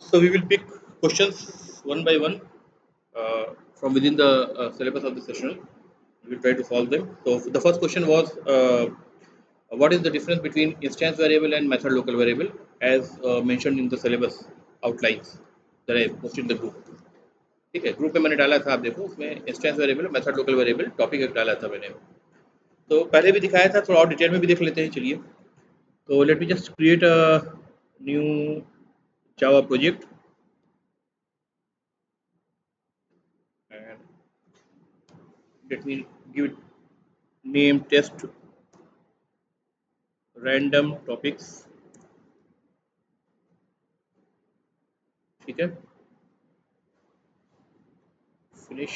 So we will pick questions one by one from within the syllabus of the session. We will try to solve them. So the first question was, what is the difference between instance variable and method local variable, as mentioned in the syllabus outlines that I posted in the group. ठीक है, group में मैंने डाला था, आप देखो उसमें instance variable, method local variable topic एक डाला था मैंने, तो पहले भी दिखाया था, थोड़ा और डिटेल में भी देख लेते हैं। चलिए, तो let me just create a new Java project and let me give it name test random topics। ठीक है, फिनिश।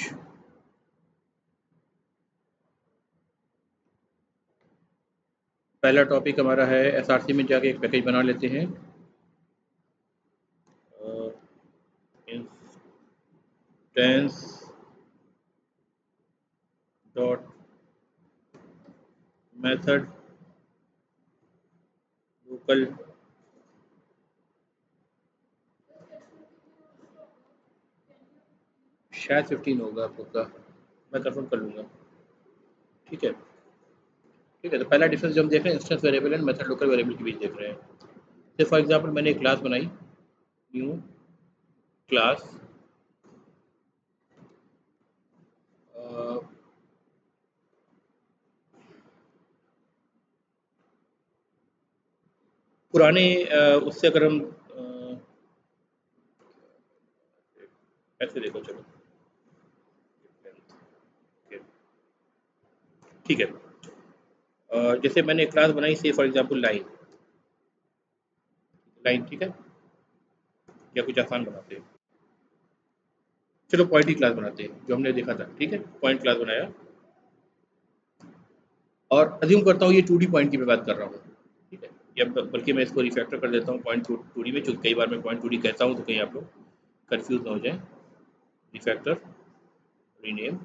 पहला टॉपिक हमारा है एसआरसी में जाके एक पैकेज बना लेते हैं, इंस्टेंस डॉट मेथड लोकल शायद 15 होगा आपको का, मैं कंफर्म कर लूँगा। ठीक है, ठीक है। तो पहला डिफरेंस जो हम देख रहे हैं instance variable and method local variable के बीच देख रहे हैं। जैसे फॉर एग्जांपल मैंने एक क्लास बनाई, न्यू क्लास, पुराने उससे अगर हम ऐसे देखो, चलो ठीक है, जैसे मैंने एक क्लास बनाई, से फॉर एग्जांपल लाइन, लाइन, ठीक है, या कुछ आसान बनाते हैं, चलो पॉइंट की क्लास बनाते हैं जो हमने देखा था। ठीक है, पॉइंट क्लास बनाया और अज्यूम करता हूँ ये 2D पॉइंट की मैं बात कर रहा हूँ। ठीक है, या बल्कि मैं इसको रिफैक्टर कर देता हूँ पॉइंट 2D में, क्योंकि कई बार मैं पॉइंट 2D कहता हूँ तो कहीं आप लोग कंफ्यूज ना हो जाए। Refactor, rename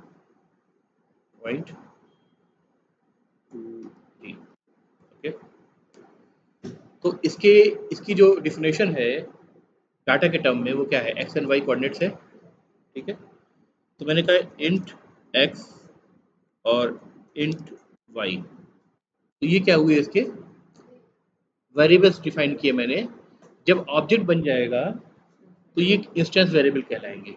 point 2D। Okay, तो इसकी जो डिफिनेशन है डाटा के टर्म में वो क्या है, एक्स एंड वाई कोऑर्डिनेट्स है। ठीक है, तो मैंने कहा इंट एक्स और इंट वाई, तो ये क्या हुए, इसके वेरिएबल्स डिफाइन किए मैंने। जब ऑब्जेक्ट बन जाएगा तो ये इंस्टेंस वेरिएबल कहलाएंगे,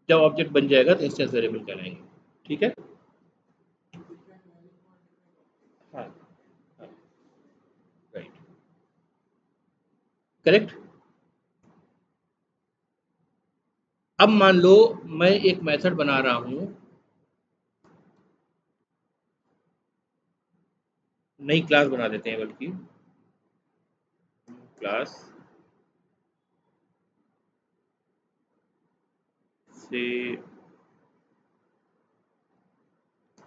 जब ऑब्जेक्ट बन जाएगा तो इंस्टेंस वेरिएबल कहलाएंगे। ठीक है, हाँ, हाँ, राइट, करेक्ट। अब मान लो मैं एक मेथड बना रहा हूं, नई क्लास बना देते हैं, बल्कि क्लास से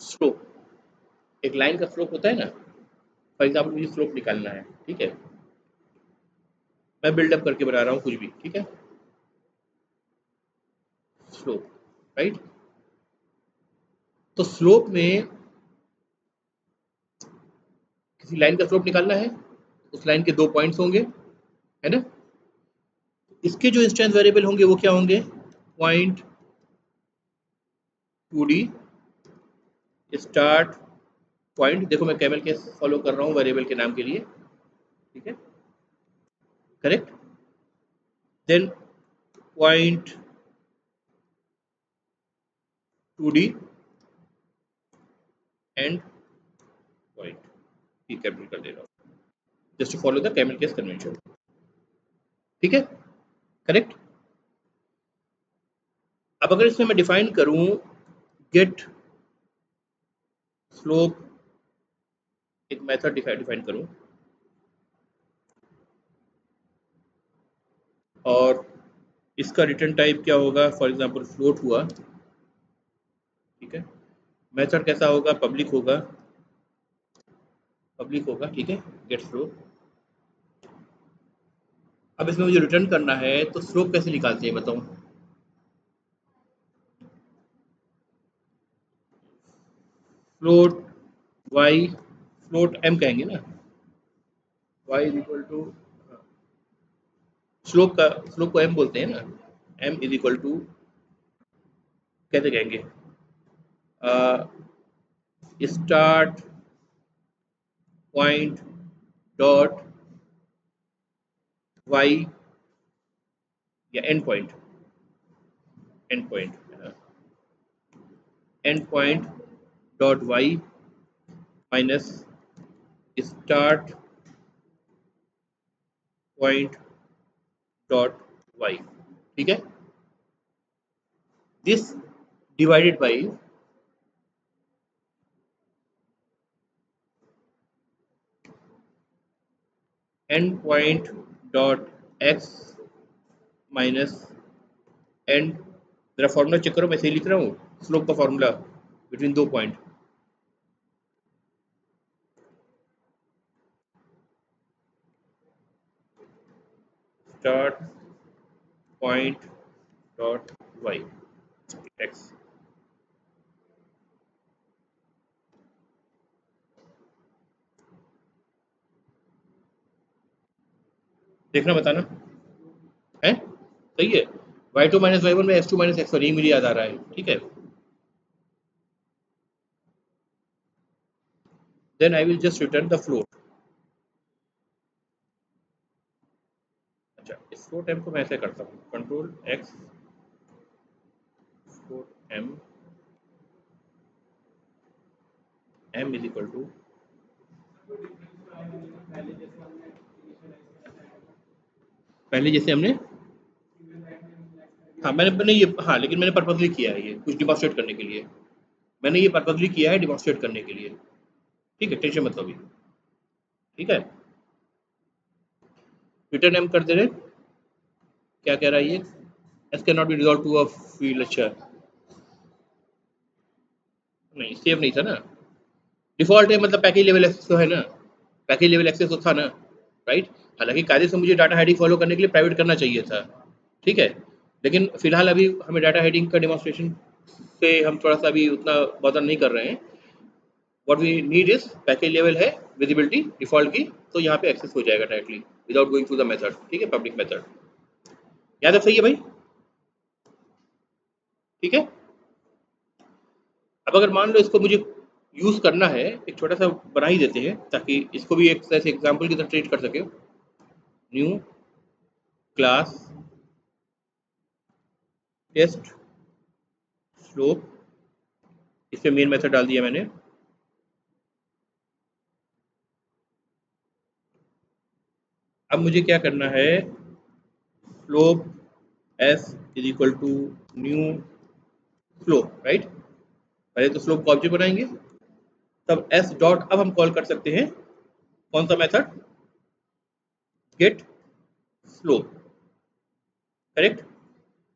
स्लोप, एक लाइन का स्लोप होता है ना, फॉर एग्जाम्पल मुझे स्लोप निकालना है। ठीक है, मैं बिल्डअप करके बना रहा हूँ कुछ भी। ठीक है, स्लोप, राइट। तो स्लोप में किसी लाइन का स्लोप निकालना है, उस लाइन के 2 पॉइंट्स होंगे, है ना। इसके जो इंस्टेंस वेरिएबल होंगे वो क्या होंगे, पॉइंट 2D स्टार्ट पॉइंट। देखो मैं कैमल केस फॉलो कर रहा हूँ वेरिएबल के नाम के लिए। ठीक है, correct. Then point 2D and point, ठीक कैपिटल कर दे रहा हूँ just to follow the camel case convention. ठीक है, करेक्ट। अब अगर इसमें मैं डिफाइन करूं गेट स्लोप, एक मेथड डिफाइन करूं, और इसका रिटर्न टाइप क्या होगा, फॉर एग्जांपल फ्लोट हुआ। ठीक है, मेथड कैसा होगा, पब्लिक होगा, पब्लिक होगा। ठीक है, गेट स्लोप। अब इसमें मुझे रिटर्न करना है, तो स्लोप कैसे निकालते हैं बताऊं, फ्लोट वाई, फ्लोट एम कहेंगे ना, y is equal to slope को m बोलते हैं ना, m इज इक्वल टू कैसे कहेंगे, स्टार्ट पॉइंट डॉट y या end point dot y minus start point dot y, ठीक है। This divided by end point dot x minus end, जरा फॉर्मूला चेक करो, मैं सही लिख रहा हूँ स्लोप का फॉर्मूला बिटवीन दो point, start point dot y x. देखना बताना है, सही है। y2 माइनस y1 में x2 माइनस x1, ये मुझे याद आ रहा है, ठीक है। Then I will just return the float. अच्छा, इस फ्लोट m को मैं ऐसे करता हूँ, control x float m is equal to, पहले जैसे हमने, हाँ मैंने ये, हाँ लेकिन मैंने पर्पजली किया है, ये कुछ डिमॉन्स्ट्रेट करने के लिए मैंने ये पर्पजली किया है, डिमॉन्स्ट्रेट करने के लिए, ठीक है, टेंशन मत लो अभी, ठीक है। रिटर्न m कर दे रहे, क्या कह रहा है ये, s can not be resolve to a field. अच्छा नहीं, सेव नहीं था ना, डिफॉल्ट है, मतलब पैकेज लेवल एक्सेस तो है ना, पैकेज लेवल एक्सेस तो था ना, राइट। हालांकि कायदे से मुझे डाटा हेडिंग फॉलो करने के लिए प्राइवेट करना चाहिए था, ठीक है, लेकिन फिलहाल अभी हमें डाटा हेडिंग का डिमॉन्स्ट्रेशन से हम थोड़ा सा अभी उतना बदल नहीं कर रहे हैं। What we need is package level है विजिबिलिटी डिफॉल्ट की, तो यहाँ पे एक्सेस हो जाएगा directly without going through the method, ठीक है, पब्लिक मेथड। याद है, सही है भाई, ठीक है। अब अगर मान लो इसको मुझे यूज करना है, एक छोटा सा बना ही देते हैं ताकि इसको भी एक ऐसे एग्जाम्पल की तरह ट्रीट कर सके। न्यू क्लास टेस्ट स्लोप, इसमें मेन मेथड डाल दिया मैंने। अब मुझे क्या करना है, slope s is equal to new slope, right. पहले तो स्लोप को ऑब्जेक्ट बनाएंगे, तब s डॉट, अब हम कॉल कर सकते हैं कौन सा मेथड, गेट स्लोप, करेक्ट।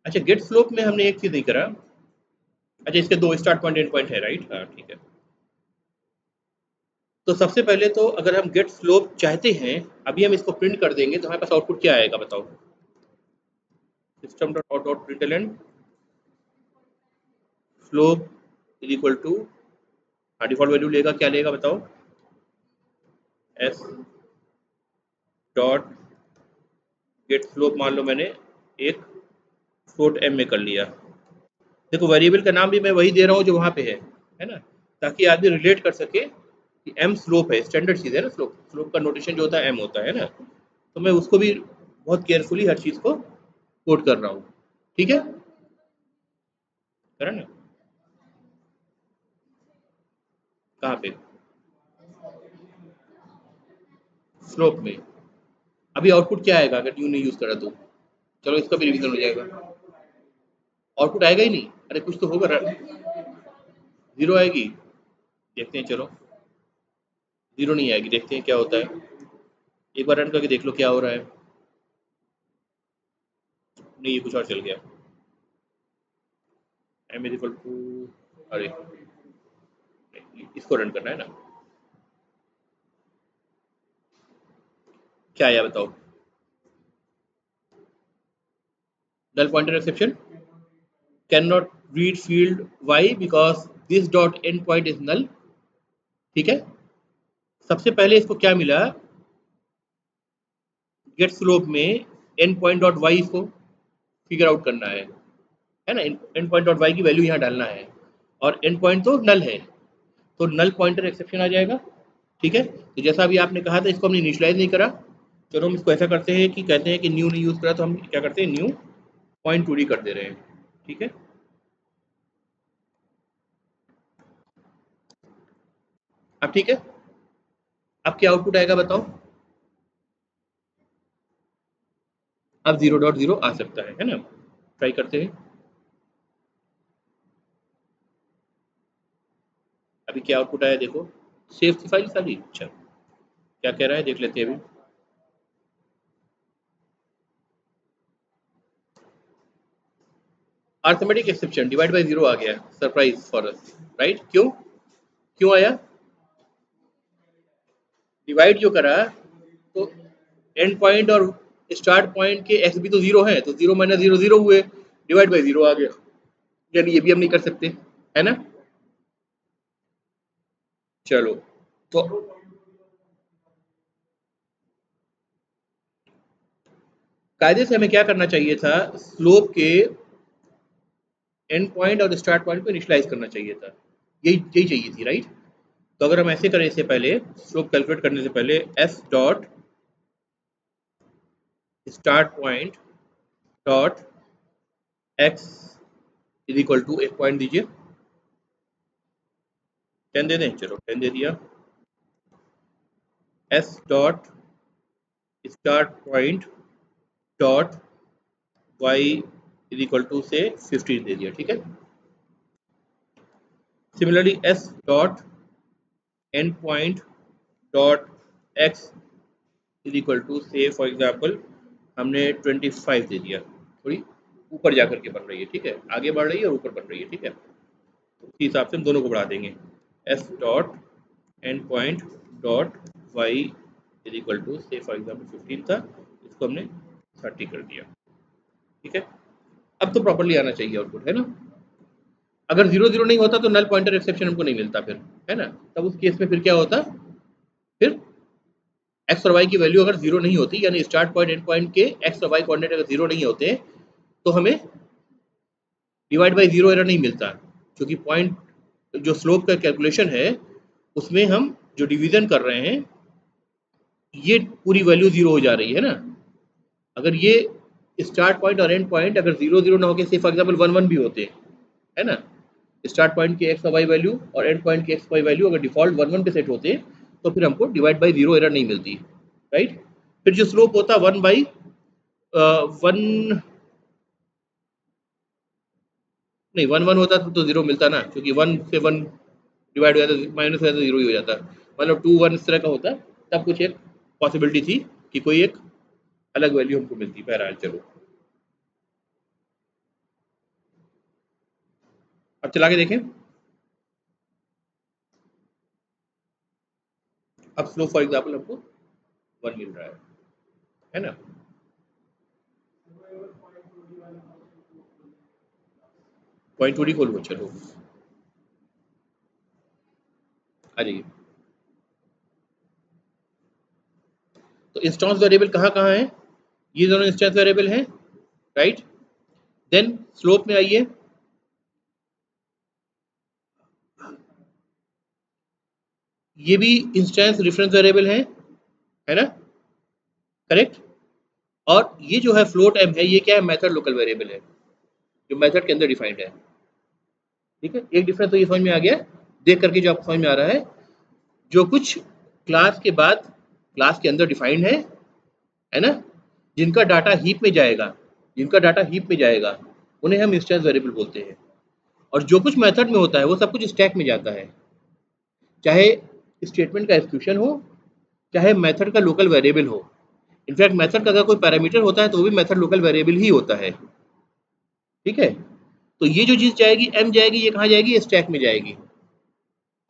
अच्छा, गेट स्लोप में हमने एक चीज नहीं करा, अच्छा इसके दो स्टार्ट पॉइंट एंड पॉइंट है, राइट, हाँ ठीक है। तो सबसे पहले तो अगर हम गेट स्लोप चाहते हैं, अभी हम इसको प्रिंट कर देंगे तो हमारे पास आउटपुट क्या आएगा बताओ, system dot out dot println slope is equal to, हाँ डिफॉल्ट वैल्यू लेगा, क्या लेगा बताओ, एस डॉट गेट स्लोप, मान लो मैंने एक फ्लोट एम में कर लिया। देखो वेरिएबल का नाम भी मैं वही दे रहा हूँ जो वहाँ पे है ना, ताकि आदमी रिलेट कर सके कि एम स्लोप है, स्टैंडर्ड चीज़ है ना, स्लोप स्लोप का नोटेशन जो होता है एम होता है ना, तो मैं उसको भी बहुत केयरफुली हर चीज़ को कोड कर रहा हूँ, ठीक है, करा ना, कहाँ पे, स्लोप में। अभी आउटपुट क्या आएगा अगर न्यू नहीं यूज़ करा तो, चलो इसका भी रिवीजन हो जाएगा, आउटपुट आएगा ही नहीं, अरे कुछ तो होगा, जीरो आएगी, देखते हैं चलो, जीरो नहीं आएगी, देखते हैं क्या होता है, एक बार रन करके देख लो क्या हो रहा है। नहीं, ये कुछ और चल गया, एम इज इक्वल टू, अरे इसको रन करना है ना, क्या आया बताओ, null pointer exception, cannot read field y because this dot end point is null, ठीक है। सबसे पहले इसको क्या मिला, गेट स्लोप में एंड पॉइंट डॉट वाई इसको फिगर आउट करना है ना, एंड पॉइंट डॉट वाई की वैल्यू यहाँ डालना है, और एंड पॉइंट तो नल है, तो नल पॉइंटर एक्सेप्शन आ जाएगा। ठीक है, तो जैसा अभी आपने कहा था इसको हमने इनिशियलाइज नहीं करा, चलो हम इसको ऐसा करते हैं कि कहते हैं कि न्यू नहीं यूज़ करा, तो हम क्या करते हैं न्यू पॉइंट टू डी कर दे रहे हैं। ठीक है, अब ठीक है, अब क्या आउटपुट आएगा बताओ। अब 0.0 आ सकता है ना, ट्राई करते हैं। अभी क्या आउटपुट आया देखो, सेव की फाइल सारी, अच्छा क्या कह रहा है देख लेते हैं अभी। अर्थमेटिक एक्सेप्शन डिवाइड बाय 0 आ गया, सरप्राइज फॉर अस, राइट? क्यों क्यों आया? डिवाइड जो करा तो एंड पॉइंट और स्टार्ट पॉइंट के एक्स भी तो 0 है, तो 0 माइनस 0 0 हुए, डिवाइड बाय 0 आ गया, यानी ये भी हम नहीं कर सकते, है ना। चलो, तो कायदे से हमें क्या करना चाहिए था, स्लोप के एंड पॉइंट और स्टार्ट पॉइंट को इनिशियलाइज करना चाहिए था, यही यही चाहिए थी, राइट। तो अगर हम ऐसे करें, इससे पहले स्लोप कैलकुलेट करने से पहले s dot start point dot x is equal to, एक पॉइंट दीजिए, 10 दे दें, चलो 10 दे दिया, s dot start point dot y is equal to से 15 दे दिया, ठीक है। Similarly s dot end point dot x is equal to से फॉर एग्जाम्पल हमने 25 दे दिया, थोड़ी ऊपर जाकर के बन रही है, ठीक है, आगे बढ़ रही है और ऊपर बन रही है, ठीक है, तो उसी हिसाब से हम दोनों को बढ़ा देंगे। S dot end point dot y is equal to से फॉर एग्जाम्पल 15 था, इसको हमने 30 कर दिया, ठीक है। अब तो प्रॉपरली आना चाहिए आउटपुट, है ना। अगर 0 0 नहीं होता तो नल पॉइंटर एक्सेप्शन हमको नहीं मिलता फिर, है ना। तब उस केस में फिर क्या होता, फिर एक्स और वाई की वैल्यू अगर 0 नहीं होती, यानी स्टार्ट पॉइंट एंड पॉइंट के एक्स और वाई कोऑर्डिनेट अगर 0 नहीं होते, तो हमें डिवाइड बाई 0 एरर नहीं मिलता, क्योंकि पॉइंट जो स्लोप का कैलकुलेशन है उसमें हम जो डिवीजन कर रहे हैं ये पूरी वैल्यू 0 हो जा रही है ना। अगर ये स्टार्ट पॉइंट और एंड पॉइंट अगर 0 0 ना होकर फॉर एग्जाम्पल 1 1 भी होते, है ना, स्टार्ट पॉइंट की एक्स और वाई वैल्यू और एंड पॉइंट की एक्स वाई वैल्यू अगर डिफॉल्ट 1 1 पे सेट होते, तो फिर हमको डिवाइड बाई 0 एरर नहीं मिलती, राइट। फिर जो स्लोप होता 1 नहीं 1 1 होता तो 0 मिलता ना, क्योंकि 1 से 1 डिवाइड हो जाता, माइनस हो जाता, 0 ही हो जाता, मतलब 2 1 इस तरह का होता, तब कुछ एक पॉसिबिलिटी थी कि कोई एक अलग वैल्यू हमको मिलती। बहरहाल चलो, अब चला के देखें। अब स्लोप फॉर एग्जाम्पल हमको 1 मिल रहा है ना। पॉइंट टू डी खोलो, चलो आ जाइए। तो इंस्टेंस वेरिएबल कहाँ कहाँ है, ये दोनों इंस्टेंस वेरिएबल हैं, राइट। देन स्लोप में आइए, ये भी इंस्टेंस रेफरेंस वेरिएबल है ना, करेक्ट। और ये जो है फ्लोट एम है, ये क्या है, मेथड लोकल वेरिएबल है, जो मेथड के अंदर डिफाइंड है, ठीक है। एक डिफरेंस तो ये समझ में आ गया, देख करके जो आपको समझ में आ रहा है, जो कुछ क्लास के बाद क्लास के अंदर डिफाइंड है ना, जिनका डाटा हीप में जाएगा, जिनका डाटा हीप में जाएगा उन्हें हम इंस्टेंस वेरिएबल बोलते हैं। और जो कुछ मेथड में होता है वो सब कुछ स्टैक में जाता है, चाहे स्टेटमेंट का एग्जीक्यूशन हो, चाहे मेथड का लोकल वेरिएबल हो। इनफैक्ट मेथड का अगर कोई पैरामीटर होता है तो वो भी मेथड लोकल वेरिएबल ही होता है, ठीक है। तो ये जो चीज़ जाएगी एम जाएगी, ये कहाँ जाएगी, स्टैक में जाएगी,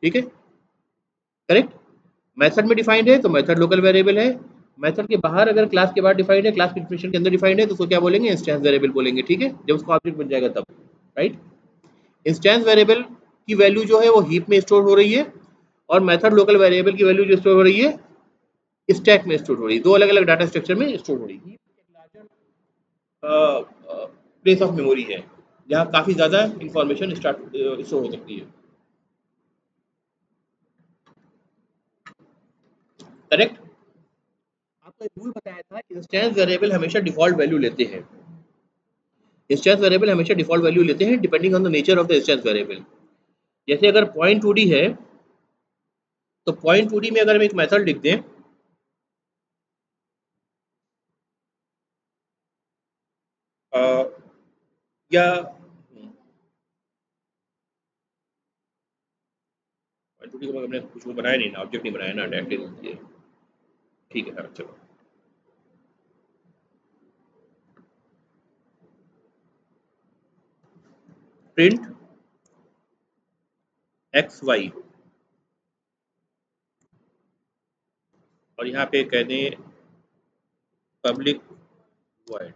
ठीक है, करेक्ट। मेथड में डिफाइंड है तो मेथड लोकल वेरिएबल है, मेथड के बाहर अगर क्लास के बाद डिफाइंड है, क्लास की डेफिनेशन के अंदर डिफाइंड है, तो उसको क्या बोलेंगे, इंस्टेंस वेरिएबल बोलेंगे, ठीक है, जब उसका ऑब्जेक्ट बन जाएगा तब, राइट। इंस्टेंस वेरिएबल की वैल्यू जो है वो हीप में स्टोर हो रही है, और मेथड लोकल वेरिएबल की वैल्यू जो स्टोर हो रही है स्टैक में स्टोर हो रही है, दो अलग अलग डाटा स्ट्रक्चर में स्टोर हो रही है। प्लेस ऑफ मेमोरी है जहाँ काफ़ी ज़्यादा इंफॉर्मेशन स्टोर हो सकती है। करेक्ट। आपको एक रूल बताया था, इंस्टेंस वेरिएबल हमेशा डिफॉल्ट वैल्यू लेते हैं। इंस्टेंस वेरिएबल हमेशा डिफॉल्ट वैल्यू लेते हैं depending on the nature of the instance variable. जैसे अगर पॉइंट 2D है तो पॉइंट 2D में अगर हम एक मेथड लिख दें या पॉइंट 2D को हमने कुछ वो बनाया नहीं ना, ऑब्जेक्ट नहीं बनाया ना डायरेक्टली। ठीक है, हाँ चलो। प्रिंट एक्स वाई और यहाँ पे कह दें पब्लिक वॉइड,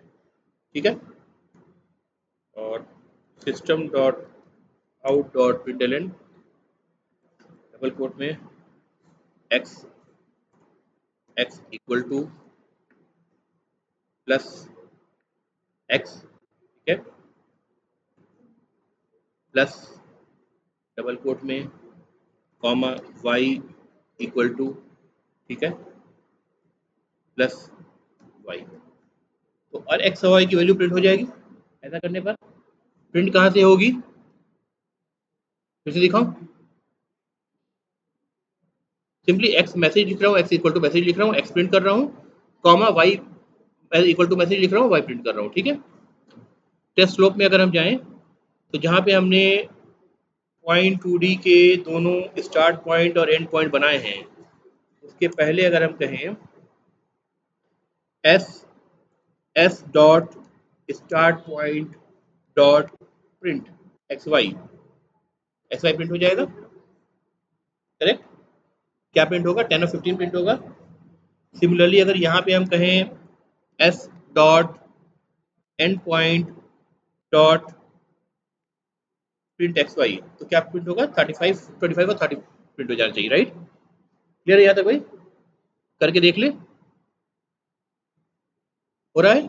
ठीक है, और system dot out dot println double quote में X X equal to plus X, ठीक है, प्लस डबल कोट में कॉमा वाई इक्वल टू, ठीक है, प्लस वाई। तो और एक्स और वाई की वैल्यू प्रिंट हो जाएगी। ऐसा करने पर प्रिंट कहाँ से होगी, फिर से दिखाऊं, सिंपली एक्स मैसेज लिख रहा हूँ, एक्स इक्वल टू मैसेज लिख रहा हूँ, एक्स प्रिंट कर रहा हूँ, comma Y equal to message लिख रहा हूँ, वाई प्रिंट कर रहा हूँ, ठीक है। टेस्ट स्लोप में अगर हम जाएं तो जहाँ पे हमने पॉइंट 2D के दोनों स्टार्ट पॉइंट और एंड पॉइंट बनाए हैं उसके पहले अगर हम कहें s s dot start point dot print x y print हो जाएगा। करेक्ट। क्या प्रिंट होगा, 10 और 15 प्रिंट होगा। सिमिलरली अगर यहाँ पे हम कहें s dot end point dot print x y तो क्या प्रिंट होगा, 35 25 और 30 प्रिंट हो जाना चाहिए, राइट। क्लियर है यहाँ तक भाई, करके देख ले हो रहा है।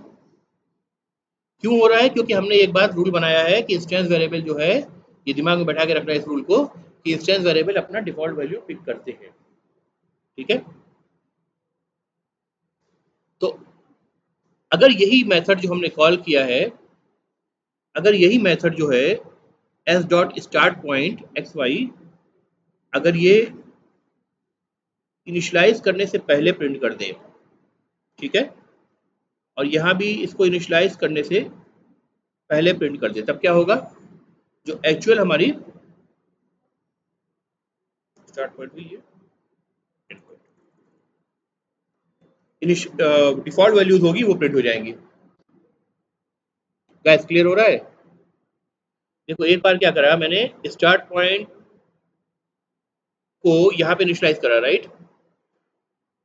क्यों हो रहा है, क्योंकि हमने एक बार रूल बनाया है कि इंस्टेंस वेरिएबल जो है, ये दिमाग में बैठा के रखना है इस रूल को, कि इंस्टेंस वेरिएबल अपना डिफॉल्ट वैल्यू पिक करते हैं, ठीक है। तो अगर यही मेथड जो हमने कॉल किया है, अगर यही मेथड जो है s dot start point x y, अगर ये इनिशियलाइज करने से पहले प्रिंट कर दें, ठीक है, और यहाँ भी इसको इनिशियलाइज करने से पहले प्रिंट कर दें, तब क्या होगा, जो एक्चुअल हमारी स्टार्ट पॉइंट हुई है, डिफॉल्ट वैल्यूज होगी वो प्रिंट हो जाएंगी। गाइस क्लियर हो रहा है। देखो एक बार क्या करा मैंने, स्टार्ट पॉइंट को यहाँ पे इनिशियलाइज करा, राइट।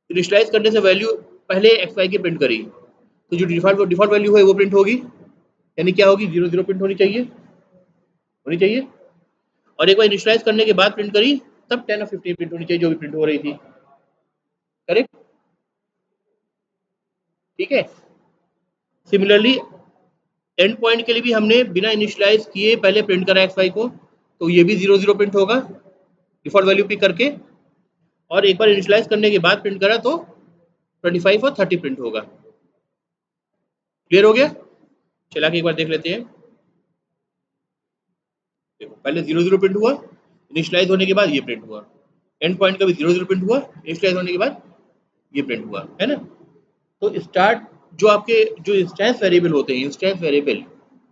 इनिशियलाइज करने से वैल्यू पहले एक्स वाई की प्रिंट करी, तो जो डिफॉल्ट वैल्यू है वो प्रिंट होगी, यानी क्या होगी, 0 0 प्रिंट होनी चाहिए। और एक बार इनिशियलाइज करने के बाद प्रिंट करी तब 10 और 15 प्रिंट होनी चाहिए जो भी प्रिंट हो रही थी। करेक्ट, ठीक है। सिमिलरली एंड पॉइंट के लिए भी हमने बिना इनिशियलाइज किए पहले प्रिंट करा एक्स वाई को, तो ये भी 0 0 प्रिंट होगा डिफॉल्ट वैल्यू पिक करके, और एक बार इनिशियलाइज करने के बाद प्रिंट करा तो 25 और 30 प्रिंट होगा। क्लियर हो गया। चला के एक बार देख लेते हैं। देखो पहले 0 0 प्रिंट हुआ, इनिशियलाइज होने के बाद ये प्रिंट हुआ, एंड पॉइंट का भी 0 0 प्रिंट हुआ, इनिशियलाइज होने के बाद ये प्रिंट हुआ, है ना। तो स्टार्ट जो आपके जो इंस्टेंस वेरिएबल होते हैं, इंस्टेंस वेरिएबल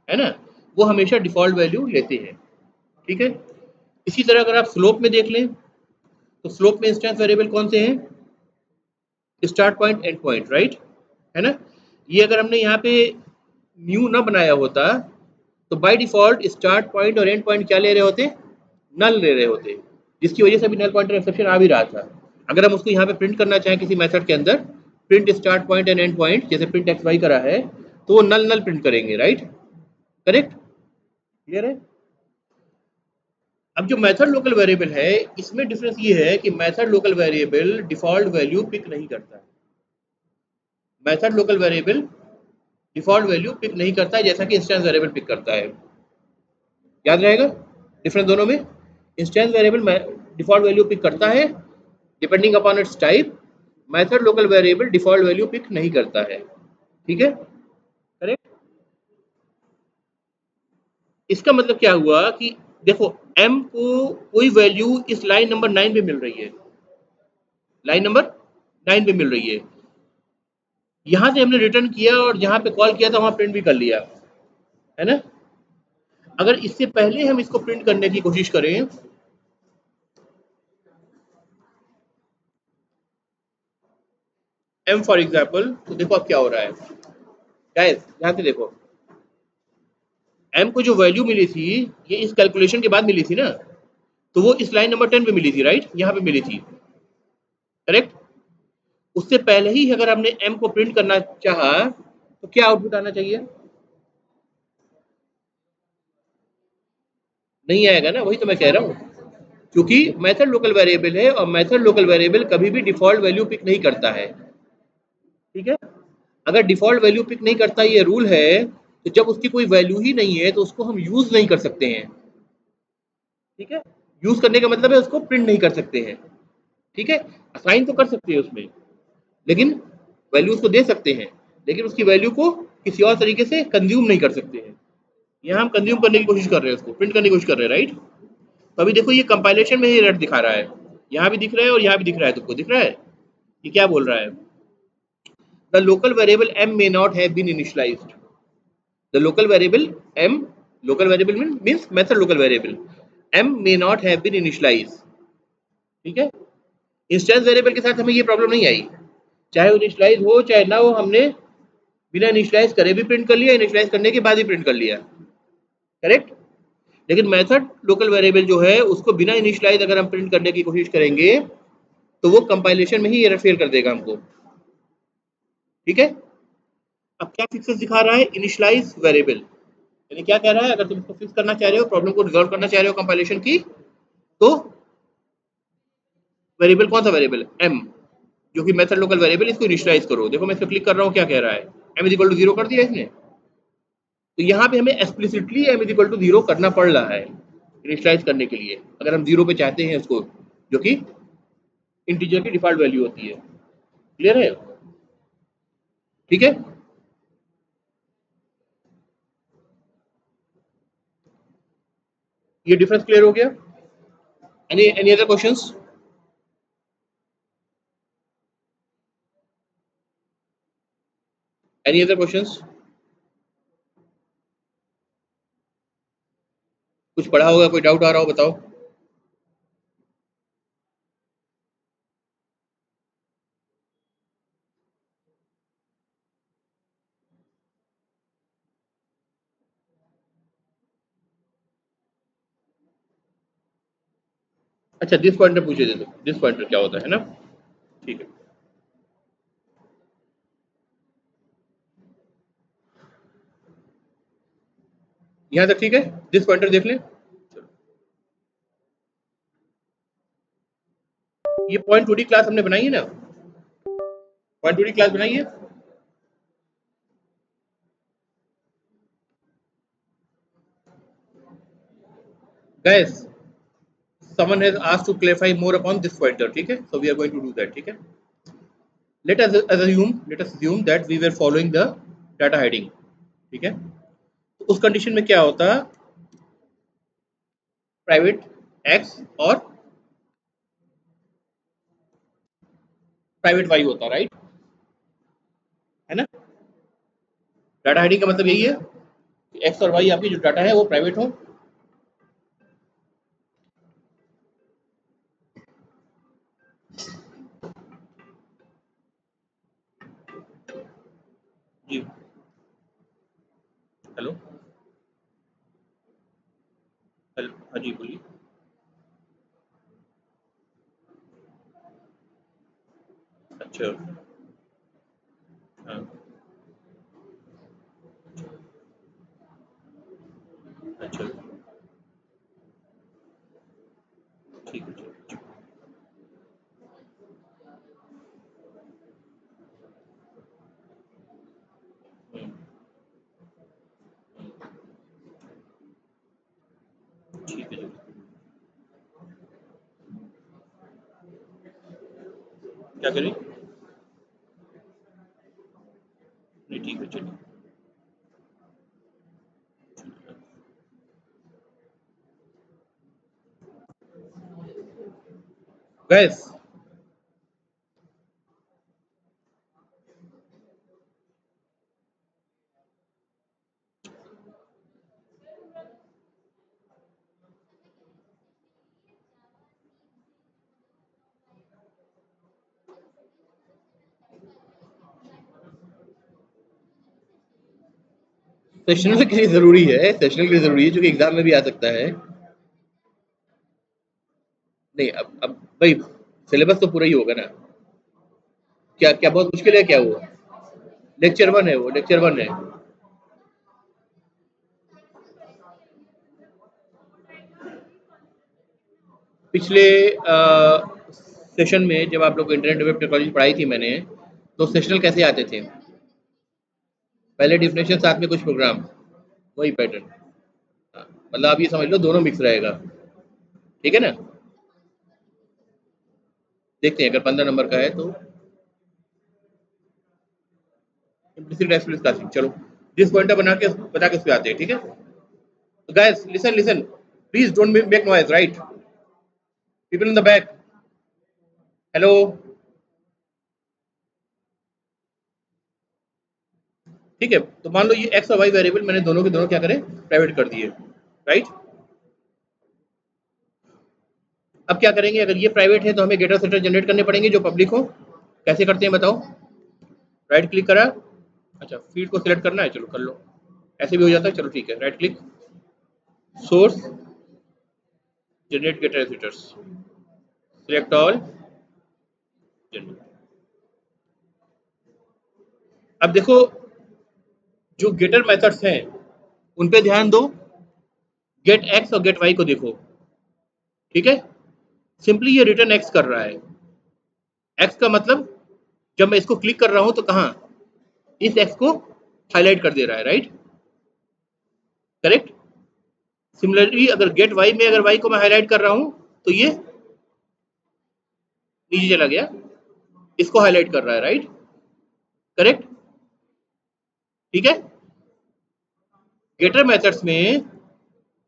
है ना, वो हमेशा डिफॉल्ट वैल्यू लेते हैं, ठीक है। इसी तरह अगर आप स्लोप में देख लें तो स्लोप में इंस्टेंस वेरिएबल कौन से हैं, start point and point, right, है ना। ये अगर हमने यहाँ पे न्यू ना बनाया होता तो बाय डिफॉल्ट स्टार्ट पॉइंट और एंड पॉइंट क्या ले रहे होते, नल ले रहे होते, जिसकी वजह से भी नल पॉइंटर एक्सेप्शन आ भी रहा था। अगर हम उसको यहाँ पे प्रिंट करना चाहें किसी मेथड के अंदर, print start point and and point, जैसे प्रिंट एक्स वाई करा है, तो वो नल नल प्रिंट करेंगे, राइट। करेक्ट, क्लियर है। अब जो मेथड लोकल वेरिएबल है, इसमें डिफरेंस ये है कि method local variable default value pick नहीं करता। Method local variable default value pick नहीं करता है जैसा कि इंस्टेंस वेरिएबल पिक करता है। याद रहेगा डिफरेंस दोनों में। Instance variable default value pick करता है depending upon its type, method local variable default value pick नहीं करता है। ठीक है, करेक्ट। इसका मतलब क्या हुआ कि देखो m को कोई वैल्यू इस लाइन नंबर 9 पे मिल रही है, लाइन नंबर 9 पे मिल रही है, यहां से हमने रिटर्न किया और जहां पे कॉल किया था वहां प्रिंट भी कर लिया, है ना। अगर इससे पहले हम इसको प्रिंट करने की कोशिश करें, m फॉर एग्जाम्पल, तो देखो अब क्या हो रहा है गाइस, ध्यान से देखो। m को जो वैल्यू मिली थी ये इस कैलकुलेशन के बाद मिली थी ना, तो वो इस लाइन नंबर 10 पे मिली थी, राइट, यहाँ पे मिली थी, करेक्ट। उससे पहले ही अगर हमने m को प्रिंट करना चाहा तो क्या आउटपुट आना चाहिए? नहीं आएगा ना, वही तो मैं कह रहा हूँ, क्योंकि मेथड लोकल वेरिएबल है और मेथड लोकल वेरिएबल कभी भी डिफॉल्ट वैल्यू पिक नहीं करता है। ठीक है, अगर डिफॉल्ट वैल्यू पिक नहीं करता ये रूल है, तो जब उसकी कोई वैल्यू ही नहीं है तो उसको हम यूज नहीं कर सकते हैं। ठीक है, यूज करने का मतलब है उसको प्रिंट नहीं कर सकते हैं। ठीक है, असाइन तो कर सकते हैं उसमें, लेकिन वैल्यू उसको दे सकते हैं, लेकिन उसकी वैल्यू को किसी और तरीके से कंज्यूम नहीं कर सकते हैं। यहाँ हम कंज्यूम करने की कोशिश कर रहे हैं, उसको प्रिंट करने की कोशिश कर रहे हैं, राइट। तो अभी देखो ये कंपाइलेशन में ही एरर दिखा रहा है, यहाँ भी दिख रहा है और यहाँ भी दिख रहा है, तुमको दिख रहा है ये क्या बोल रहा है? The local variable m may not have been initialized. The local variable m, local variable means method local variable m may not have been initialized. ठीक है, इंस्टेंस वेरिएबल के साथ हमें ये प्रॉब्लम नहीं आई, चाहे वो इनिशियलाइज हो चाहे ना हो, हमने बिना इनिशियलाइज करे भी प्रिंट कर लिया, इनिशियलाइज करने के बाद भी प्रिंट कर लिया, करेक्ट। लेकिन मेथड लोकल वेरिएबल जो है उसको बिना इनिशियलाइज अगर हम प्रिंट करने की कोशिश करेंगे तो वो कंपाइलेशन में ही एरर फेल कर देगा हमको। ठीक है, अब क्या फिक्सेस दिखा रहा है? इनिशियलाइज वेरिएबल, यानी क्या कह रहा है, अगर तुम इसको फिक्स करना चाह रहे हो, प्रॉब्लम को रिजॉल्व करना चाह रहे हो कंपाइलेशन की, तो वेरिएबल कौन सा वेरिएबल? m, जो कि मेथड लोकल वेरिएबल, इसको इनिशियलाइज करो। देखो मैं इस पर क्लिक कर रहा हूँ, क्या कह रहा है? m इज इक्वल टू 0 कर दिया इसने, तो यहाँ पे हमें explicitly m is equal to 0 करना पड़ रहा है इनिशियलाइज करने के लिए, अगर हम 0 पे चाहते हैं उसको, जो कि इंटीजर की डिफॉल्ट वैल्यू होती है। क्लियर है? ठीक है, ये डिफरेंस क्लियर हो गया? Any other questions? Any other questions? कुछ पढ़ा होगा, कोई डाउट आ रहा हो बताओ। अच्छा, दिस पॉइंटर पूछे दे दो, दिस पॉइंटर क्या होता है ना। ठीक है, यहाँ तक ठीक है, दिस पॉइंटर देख लें। ये पॉइंट टू डी क्लास हमने बनाई है ना, पॉइंट टू डी क्लास बनाई है। Guys, someone has asked to clarify more upon this pointer. ठीक है, so we are going to do that. ठीक है, let us assume that we were following the data heading. ठीक है, तो उस कंडीशन में क्या होता, प्राइवेट x और प्राइवेट y होता, राइट, है ना। डाटा हेडिंग का मतलब यही है कि x और y आपकी जो डाटा है वो प्राइवेट हो। जी, हेलो, हेलो, हाँ जी बोलिए। अच्छा, हाँ, अच्छा, ठीक है, ठीक है। हम्म, क्या करें? नहीं ठीक है चलिए। गैस सेशनल के लिए जरूरी है, सेशनल के लिए जरूरी है, जो कि एग्जाम में भी आ सकता है। नहीं अब भाई सिलेबस तो पूरा ही होगा ना। क्या क्या बहुत मुश्किल है क्या वो? लेक्चर वन है, वो लेक्चर वन है। पिछले सेशन में जब आप लोग को इंटरनेट वेब टेक्नोलॉजी पढ़ाई थी मैंने, तो सेशनल कैसे आते थे? पहले डिफिनेशन साथ में कुछ प्रोग्राम, वही पैटर्न। हाँ, मतलब आप ये समझ लो दोनों मिक्स रहेगा, ठीक है ना? देखते हैं अगर 15 नंबर का है तो इम्प्लिसिट एक्सप्लिसिट कास्टिंग। चलो जिस पॉइंटर बता के उस पे आते हैं, ठीक है? तो guys listen, please don't make noise, right? People in the back, hello. ठीक है, तो मान लो ये एक्स और वाई वेरिएबल मैंने दोनों के दोनों क्या करें, प्राइवेट कर दिए, राइट? अब क्या करेंगे, अगर ये प्राइवेट है तो हमें गेटर सेटर जनरेट करने पड़ेंगे जो पब्लिक हो। कैसे करते हैं बताओ? राइट क्लिक करा, अच्छा फीड को सिलेक्ट करना है, चलो कर लो, ऐसे भी हो जाता है, चलो ठीक है, right click, source, generate getter setters, select all, generate. अब देखो जो गेटर मेथड्स हैं उन पे ध्यान दो, गेट एक्स और गेट वाई को देखो, ठीक है? सिंपली ये रिटर्न एक्स कर रहा है। एक्स का मतलब जब मैं इसको क्लिक कर रहा हूं तो कहां, इस एक्स को हाईलाइट कर दे रहा है, राइट? करेक्ट। सिमिलरली अगर गेट वाई में अगर वाई को मैं हाईलाइट कर रहा हूं तो ये नीचे चला गया, इसको हाईलाइट कर रहा है, राइट? करेक्ट, ठीक है? गेटर मेथड्स में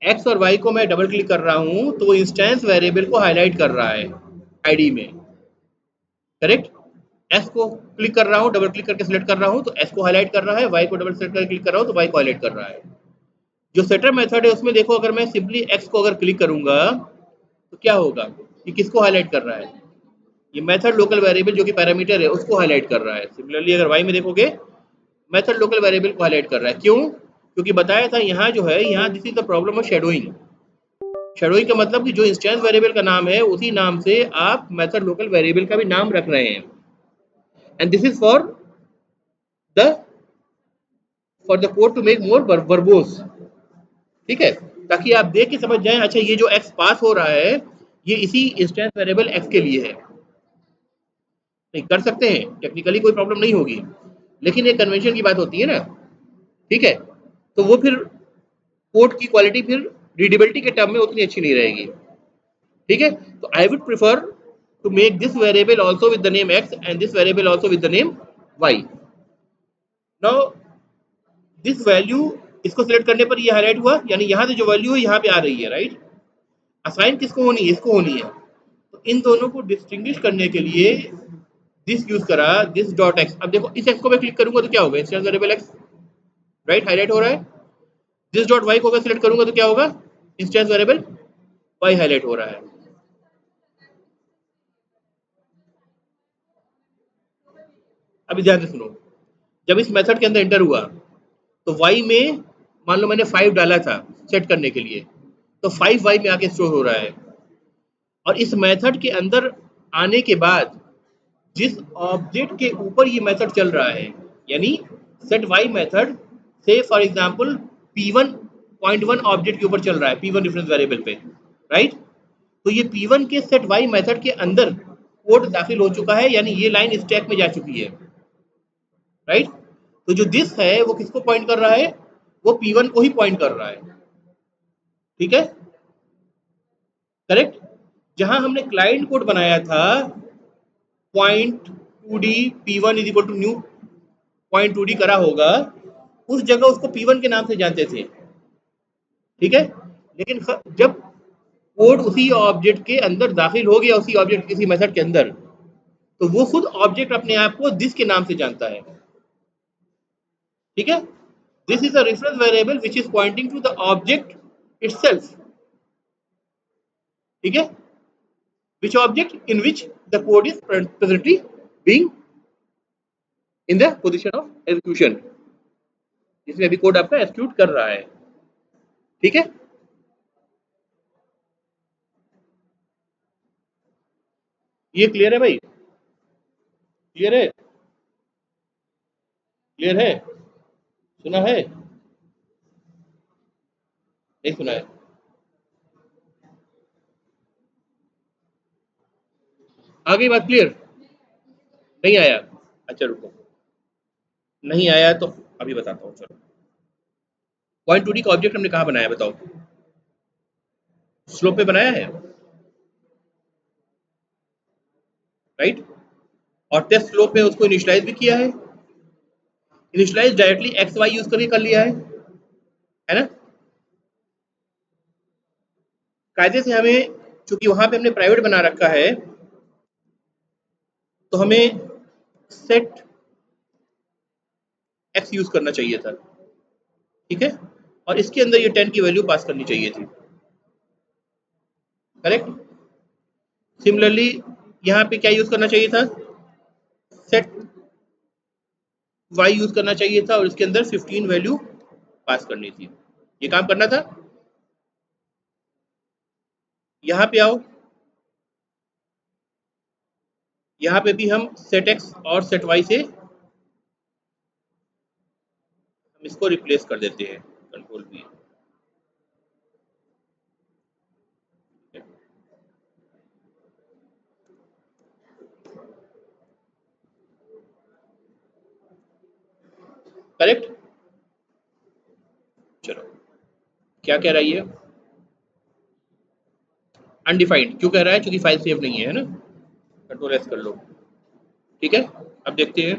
एक्स और वाई को मैं डबल क्लिक कर रहा हूं तो वो इंस्टेंस वेरिएबल को हाईलाइट कर रहा है आईडी में, करेक्ट? एस को क्लिक कर रहा हूं, डबल क्लिक करके सिलेक्ट कर रहा हूं तो एस को हाईलाइट कर रहा है, वाई को डबल सेलेक्ट करके क्लिक कर रहा हूं तो वाई को हाईलाइट कर रहा है। जो सेटर मेथड है उसमें देखो, अगर मैं सिंपली एक्स को अगर क्लिक करूंगा तो क्या होगा, ये किसको हाईलाइट कर रहा है? ये मेथड लोकल वेरिएबल जो कि पैरामीटर है उसको हाईलाइट कर रहा है। सिमिलरली अगर वाई में देखोगे, मेथड लोकल वेरिएबल को हाईलाइट कर रहा है। क्यों? क्योंकि बताया था यहाँ जो है, यहाँ this is the problem of shadowing. Shadowing का मतलब कि जो इंस्टेंस वेरिएबल का नाम है उसी नाम से आप मेथड लोकल वेरिएबल का भी नाम रख रहे हैं, and this is the for the code to make more verbose, ठीक है? ताकि आप देख के समझ जाएं, अच्छा ये जो एक्स पास हो रहा है ये इसी इंस्टेंस वेरिएबल एक्स के लिए है। नहीं कर सकते हैं, टेक्निकली कोई प्रॉब्लम नहीं होगी, लेकिन एक कन्वेंशन की बात होती है ना, ठीक है? तो वो फिर कोड की क्वालिटी फिर रीडेबिलिटी के टर्म में उतनी अच्छी नहीं रहेगी, ठीक है? तो I would prefer to make this variable also with the name x and this variable also with the name y। Now this value, इसको सिलेक्ट करने पर ये हाईलाइट हुआ, यानी यहाँ से जो वैल्यू है यहाँ पे आ रही है, राइट? असाइन किसको होनी है, इसको होनी है। तो इन दोनों को डिस्टिंग्विश करने के लिए दिस यूज करा, दिस डॉट एक्स। अब देखो इस एक्स को मैं क्लिक करूंगा तो क्या होगा, instance variable x, right, highlight हो रहा है। दिस डॉट वाई को अगर सिलेक्ट करूंगा तो क्या होगा, इंस्टेंस वेरिएबल वाई हाईलाइट हो रहा है। अभी ध्यान से सुनो, जब इस मेथड के अंदर एंटर हुआ तो y में मान लो मैंने 5 डाला था सेट करने के लिए, तो 5 y में आके स्टोर हो रहा है। और इस मेथड के अंदर आने के बाद जिस ऑब्जेक्ट के ऊपर ये मेथड चल रहा है, यानी सेट y मेथड से फॉर एग्जांपल p1.1 ऑब्जेक्ट के ऊपर चल रहा है, p1 रेफरेंस वेरिएबल पे, राइट? तो ये p1 के सेट y मेथड के अंदर कोड दाखिल हो चुका है, यानी ये लाइन स्टैक में जा चुकी है, राइट? तो जो दिस है वो किसको पॉइंट कर रहा है, वो p1 को ही पॉइंट कर रहा है, ठीक है? करेक्ट। जहां हमने क्लाइंट कोड बनाया था point 2D P1 is equal to new point 2D करा होगा, उस जगह उसको P1 के नाम से जानते थे, ठीक है। लेकिन जब कोड उसी ऑब्जेक्ट के अंदर दाखिल हो गया, उसी ऑब्जेक्ट किसी मेथड के अंदर, तो वो खुद ऑब्जेक्ट अपने आप को दिस के नाम से जानता है, ठीक है। This is a reference variable which is pointing to the object itself, ठीक है, which object in which the code is presently being in the position of execution, जिसमें अभी कोड आपका एक्सिक्यूट कर रहा है, ठीक है। ये क्लियर है भाई? क्लियर है? क्लियर है? सुना है? नहीं सुना है? आ गई बात क्लियर? नहीं आया? अच्छा रुको, नहीं आया तो अभी बताता हूँ, चलो। पॉइंट 2D का ऑब्जेक्ट हमने कहाँ बनाया बताओ? स्लोप पे बनाया है, राइट। और टेस्ट स्लोप में उसको इनिशियलाइज भी किया है, initialize directly x y use करके कर लिया है ना। कायदे से हमें, चूंकि वहां पे हमने प्राइवेट बना रखा है, तो हमें सेट एक्स यूज करना चाहिए था, ठीक है। और इसके अंदर ये 10 की वैल्यू पास करनी चाहिए थी, करेक्ट। सिमिलरली यहाँ पे क्या यूज करना चाहिए था? सेट वाई यूज करना चाहिए था, और इसके अंदर 15 वैल्यू पास करनी थी, ये काम करना था। यहाँ पे आओ, यहाँ पे भी हम सेट एक्स और सेट वाई से हम इसको रिप्लेस कर देते हैं, कंट्रोल भी, करेक्ट। चलो, क्या कह रहा है ये? अनडिफाइंड क्यों कह रहा है? क्योंकि फाइल सेव नहीं है ना। कंट्रोल एस कर लो, ठीक है। अब देखते हैं,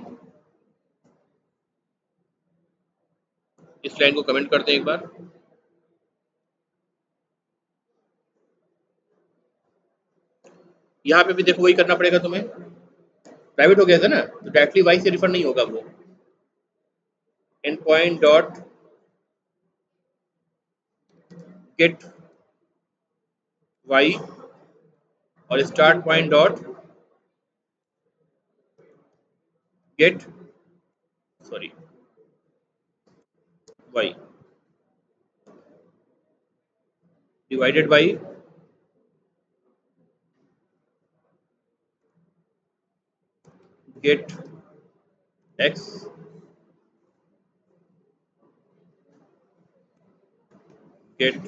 इस लाइन को कमेंट करते हैं एक बार। यहाँ पे भी देखो वही करना पड़ेगा तुम्हें, प्राइवेट हो गया था ना, तो डायरेक्टली वाई से रिफर नहीं होगा वो। End point dot get Y और start point dot get, sorry, Y divided by get X get,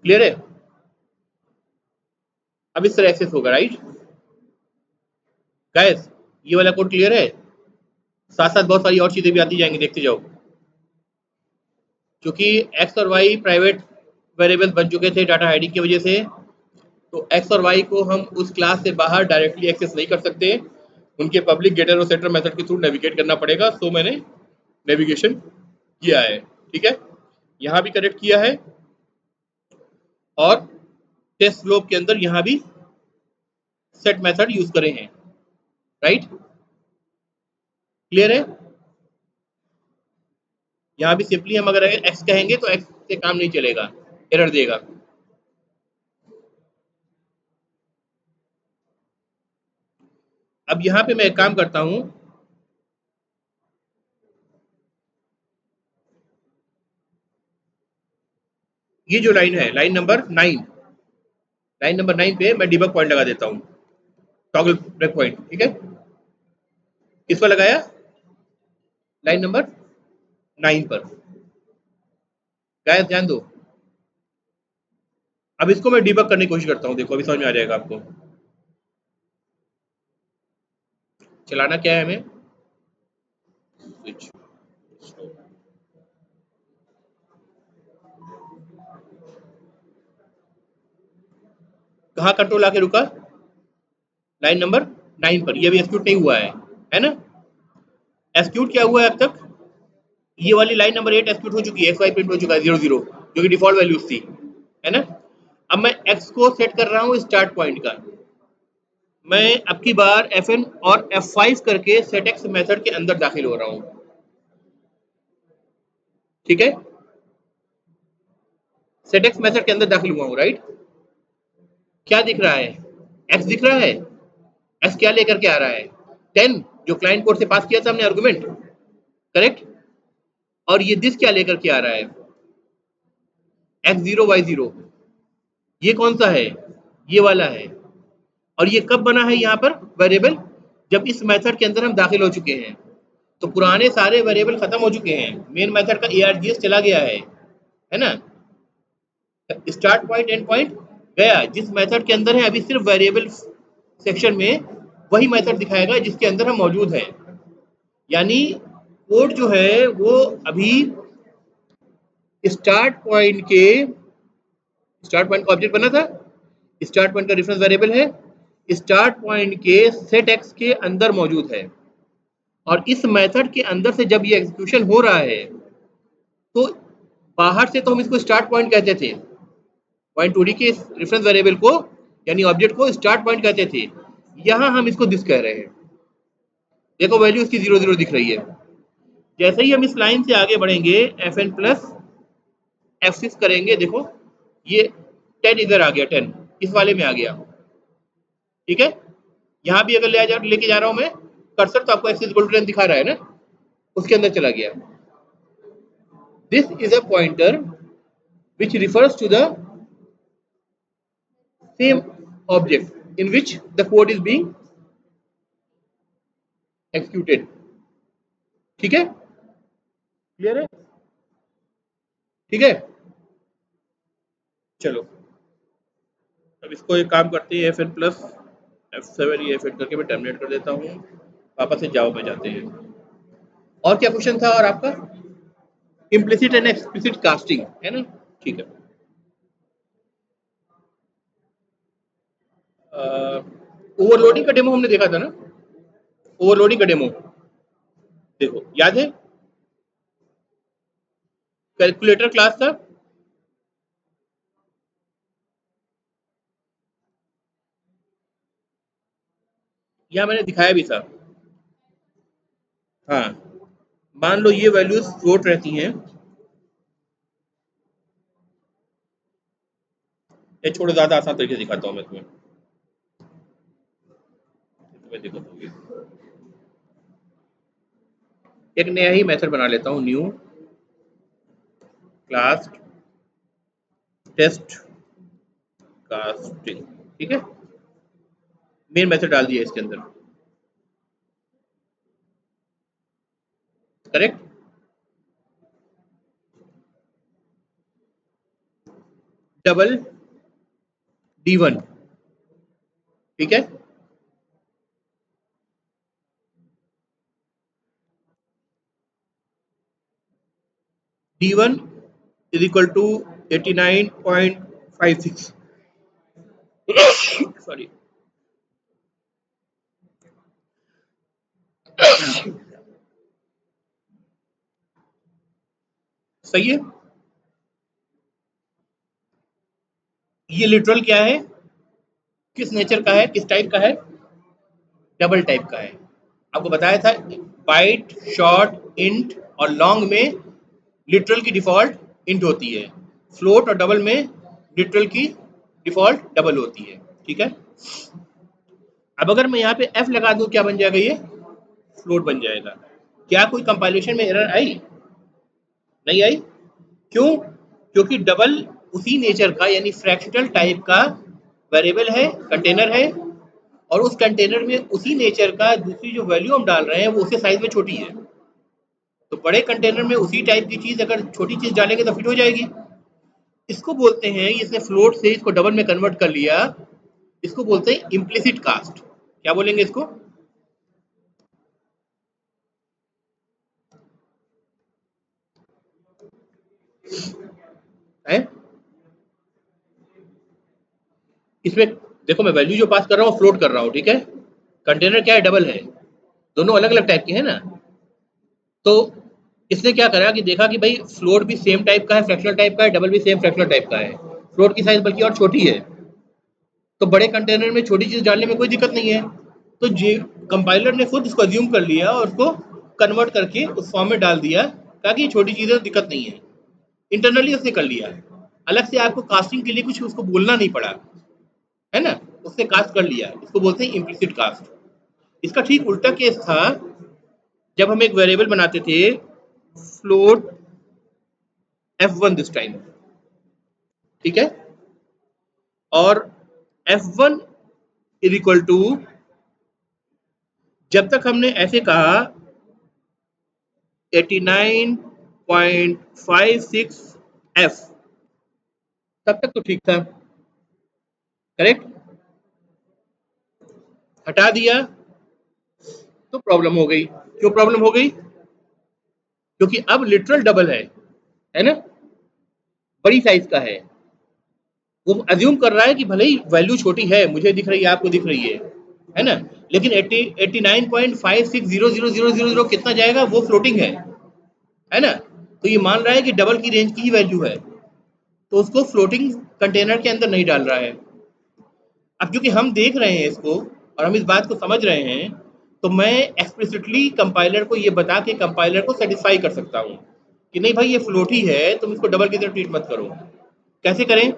clear है? अब इस तरह एक्सेस होगा, राइट गाइस? ये वाला कोड क्लियर है? साथ साथ बहुत सारी और चीजें भी आती जाएंगी, देखते जाओ। क्योंकि एक्स और वाई प्राइवेट वेरिएबल बन चुके थे डाटा हाइडिंग की वजह से, तो एक्स और वाई को हम उस क्लास से बाहर डायरेक्टली एक्सेस नहीं कर सकते, उनके पब्लिक गेटर और सेटर मेथड के थ्रू नेविगेट करना पड़ेगा। सो मैंने नेविगेशन किया है, ठीक है। यहाँ भी करेक्ट किया है, और टेस्ट फ्लोप के अंदर यहाँ भी सेट मेथड यूज करे हैं, राइट। क्लियर है? यहाँ भी सिंपली हम अगर एक्स कहेंगे तो एक्स से काम नहीं चलेगा, एरर देगा। अब यहाँ पे मैं एक काम करता हूँ, ये जो लाइन है, लाइन नंबर 9, लाइन नंबर 9 पे मैं डिबग पॉइंट लगा देता हूँ, टॉगल ब्रेक पॉइंट, ठीक है। किस पर लगाया? लाइन नंबर 9 पर। गाइस ध्यान दो, अब इसको मैं डिबग करने की कोशिश करता हूँ, देखो अभी समझ में आ जाएगा आपको। चलाना क्या है हमें? स्विच, कहाँ कंट्रोल आके रुका? लाइन नंबर 9 पर, ये अभी एक्सिक्यूट नहीं हुआ है ना। एक्सिक्यूट क्या हुआ है अब तक, ये वाली लाइन नंबर 8 एक्सिक्यूट हो चुकी है, एक्स वाई प्रिंट हो चुका है 0 0, जो कि डिफॉल्ट वैल्यूज थी, है ना। अब मैं एक्स को सेट कर रहा हूँ स्टार्ट पॉइंट का, मैं अब की बार Fn और F5 करके सेट एक्स मेथड के अंदर दाखिल हो रहा हूँ, ठीक है। सेट एक्स मेथड के अंदर दाखिल हुआ हूँ, राइट। क्या दिख रहा है, एक्स दिख रहा है। एक्स क्या लेकर के आ रहा है, 10, जो क्लाइंट कोड से पास किया था हमने आर्गुमेंट, करेक्ट। और ये दिस क्या लेकर के आ रहा है, x0 y0, ये कौन सा है, ये वाला है। और ये कब बना है यहाँ पर वेरिएबल, जब इस मेथड के अंदर हम दाखिल हो चुके हैं। तो पुराने सारे वेरिएबल खत्म हो चुके हैं, मेन मेथड का args चला गया है ना। स्टार्ट पॉइंट एंड पॉइंट गया, जिस मेथड के अंदर है अभी सिर्फ वेरिएबल सेक्शन में वही मेथड दिखाएगा जिसके अंदर हम मौजूद हैं। यानी कोड जो है वो अभी स्टार्ट पॉइंट के, स्टार्ट पॉइंट का ऑब्जेक्ट बना था, स्टार्ट पॉइंट का रेफरेंस वेरिएबल है, स्टार्ट पॉइंट के सेट एक्स के अंदर मौजूद है। और इस मेथड के अंदर से जब ये एग्जीक्यूशन हो रहा है तो बाहर से तो हम इसको स्टार्ट पॉइंट कहते थे, पॉइंट 2D के रेफरेंस वेरिएबल को यानी ऑब्जेक्ट को स्टार्ट पॉइंट कहते थे। यहां हम इसको दिस कह रहे हैं, देखो वैल्यू इसकी 0 0 दिख रही है। जैसे ही हम इस लाइन से आगे बढ़ेंगे Fn प्लस F6 करेंगे, देखो ये 10 इधर आ गया, 10 इस वाले में आ गया, ठीक है। यहां भी अगर लेके जा रहा हूं मैं कर्सर, तो आपको एक्सिस इक्वल टू 10 दिखा रहा है ना, उसके अंदर चला गया। This is a pointer which refers to the same object in which the code is being executed, ठीक है, क्लियर है, ठीक है। चलो अब इसको एक काम करते हैं, Fn प्लस F7 ये Fn करके मैं टर्मिनेट कर देता हूँ, वापस से जाओ में जाते हैं। और क्या क्वेश्चन था और आपका, इम्प्लिसिट एंड एक्सप्लिसिट कास्टिंग, है ना, ठीक है। ओवरलोडिंग का डेमो हमने देखा था ना, ओवरलोडिंग का डेमो देखो याद है, कैलकुलेटर क्लास था, यहाँ मैंने दिखाया भी था। हाँ, मान लो ये वैल्यूज फ्लोट रहती हैं, ये छोड़ो ज्यादा आसान तरीके से दिखाता हूँ मैं तुम्हें, दिक्कत होगी। एक नया ही मेथड बना लेता हूँ, न्यू क्लास टेस्ट कास्टिंग, ठीक है। मेन मेथड डाल दिया इसके अंदर, करेक्ट। डबल D1, ठीक है। D1 is equal to 89.56 sorry, सही है। ये लिटरल क्या है, किस नेचर का है, किस टाइप का है, डबल टाइप का है। आपको बताया था बाइट शॉर्ट इंट और लॉन्ग में लिटरल की डिफॉल्ट इंट होती है, फ्लोट और डबल में लिटरल की डिफॉल्ट डबल होती है, ठीक है। अब अगर मैं यहाँ पे f लगा दूं, क्या बन जाएगा, ये फ्लोट बन जाएगा। क्या कोई कंपाइलेशन में एरर आई, नहीं आई, क्यों, क्योंकि डबल उसी नेचर का यानी फ्रैक्शनल टाइप का वेरिएबल है, कंटेनर है, और उस कंटेनर में उसी नेचर का दूसरी जो वैल्यू हम डाल रहे हैं वो उसी साइज में छोटी है। तो बड़े कंटेनर में उसी टाइप की चीज अगर छोटी चीज डालेंगे तो फिट हो जाएगी। इसको बोलते हैं, इसने फ्लोट से इसको डबल में कन्वर्ट कर लिया, इसको बोलते हैं इम्प्लिसिट कास्ट। क्या बोलेंगे इसको, है इसमें देखो मैं वैल्यू जो पास कर रहा हूँ फ्लोट कर रहा हूँ, ठीक है। कंटेनर क्या है, डबल है, दोनों अलग अलग टाइप के हैं ना। तो इसने क्या करा कि देखा कि भाई फ्लोट भी सेम टाइप का है, फ्रैक्शनल टाइप का है, डबल भी सेम फ्रैक्शनल टाइप का है। फ्लोट की साइज बल्कि और छोटी है, तो बड़े कंटेनर में छोटी चीज डालने में कोई दिक्कत नहीं है। तो जे कंपाइलर ने खुद उसको अज्यूम कर लिया और उसको कन्वर्ट करके उस फॉर्म में डाल दिया, ताकि ये छोटी चीजें दिक्कत नहीं है। इंटरनली उसने कर लिया, अलग से आपको कास्टिंग के लिए कुछ उसको बोलना नहीं पड़ा, है ना। उसने कास्ट कर लिया, इसको बोलते हैं इम्प्लिसिट कास्ट। इसका ठीक उल्टा केस था जब हम एक वेरिएबल बनाते थे फ्लोट f1 दिस टाइम, ठीक है। और f1 इज इक्वल टू, जब तक हमने ऐसे कहा 89.56f, तब तक तो ठीक था, करेक्ट। हटा दिया तो प्रॉब्लम हो गई। क्यों प्रॉब्लम हो गई? क्योंकि अब लिटरल डबल है ना, बड़ी साइज का है। वो अज्यूम कर रहा है कि भले ही वैल्यू छोटी है, मुझे दिख रही है, आपको दिख रही है ना, लेकिन 89.560000 कितना जाएगा, वो फ्लोटिंग है ना। तो ये मान रहा है कि डबल की रेंज की ही वैल्यू है, तो उसको फ्लोटिंग कंटेनर के अंदर नहीं डाल रहा है। अब क्योंकि हम देख रहे हैं इसको और हम इस बात को समझ रहे हैं, तो मैं एक्सप्लिसिटली कंपाइलर को ये बता के कंपाइलर को सेटिस्फाई कर सकता हूँ कि नहीं भाई ये फ्लोटी है, तुम इसको डबल की तरह ट्रीट मत करो। कैसे करें?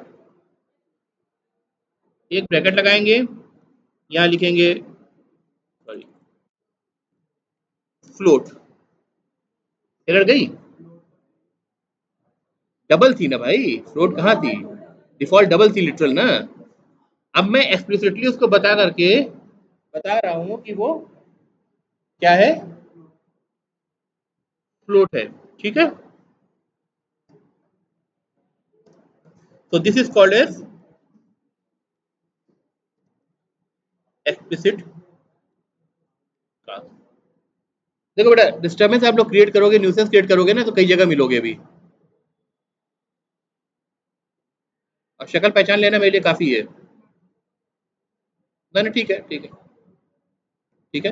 एक ब्रैकेट लगाएंगे, यहाँ लिखेंगे सॉरी फ्लोट। एरर गई, डबल थी ना भाई, फ्लोट कहाँ थी, डिफॉल्ट डबल थी लिटरल ना। अब मैं एक्सप्लिसिटली उसको बता करके बता रहा हूँ कि वो क्या है, फ्लोट है, ठीक है। तो this is called as explicit cast. देखो बेटा, डिस्टर्बेंस आप लोग क्रिएट करोगे, न्यूसेंस क्रिएट करोगे ना, तो कई जगह मिलोगे अभी। और शक्ल पहचान लेना मेरे लिए काफी है। ना ना, ठीक है ठीक है ठीक है।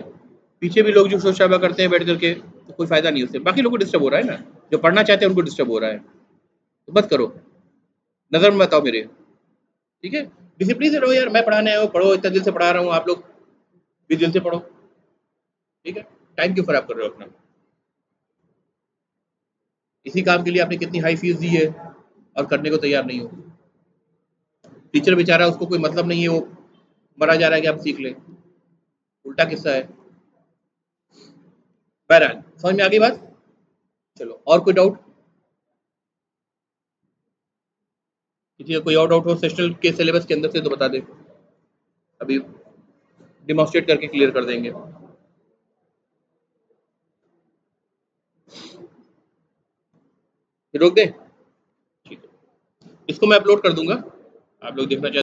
पीछे भी लोग जो शोर शराबा करते हैं बैठ करके, तो कोई फायदा नहीं उससे, बाकी लोग को डिस्टर्ब हो रहा है ना, जो पढ़ना चाहते हैं उनको डिस्टर्ब हो रहा है, तो मत करो, नजर में बताओ मेरे, ठीक है। डिसिप्लिन से रहो यार, मैं पढ़ाने आया हूँ, पढ़ो, इतना दिल से पढ़ा रहा हूँ, आप लोग भी दिल से पढ़ो, ठीक है। टाइम क्यों खराब कर रहे हो अपना? इसी काम के लिए आपने कितनी हाई फीस दी है और करने को तैयार नहीं हो। टीचर बेचारा, उसको कोई मतलब नहीं है, वो मरा जा रहा है कि आप सीख लें, उल्टा किस्सा है। बहरहाल समझ में आ गई बात। चलो, और कोई डाउट? किसी का कोई और डाउट हो सेशनल के सिलेबस के अंदर से तो बता दे, अभी डिमॉन्स्ट्रेट करके क्लियर कर देंगे। रोक दें? ठीक है, इसको मैं अपलोड कर दूंगा, आप लोग देखना चाहते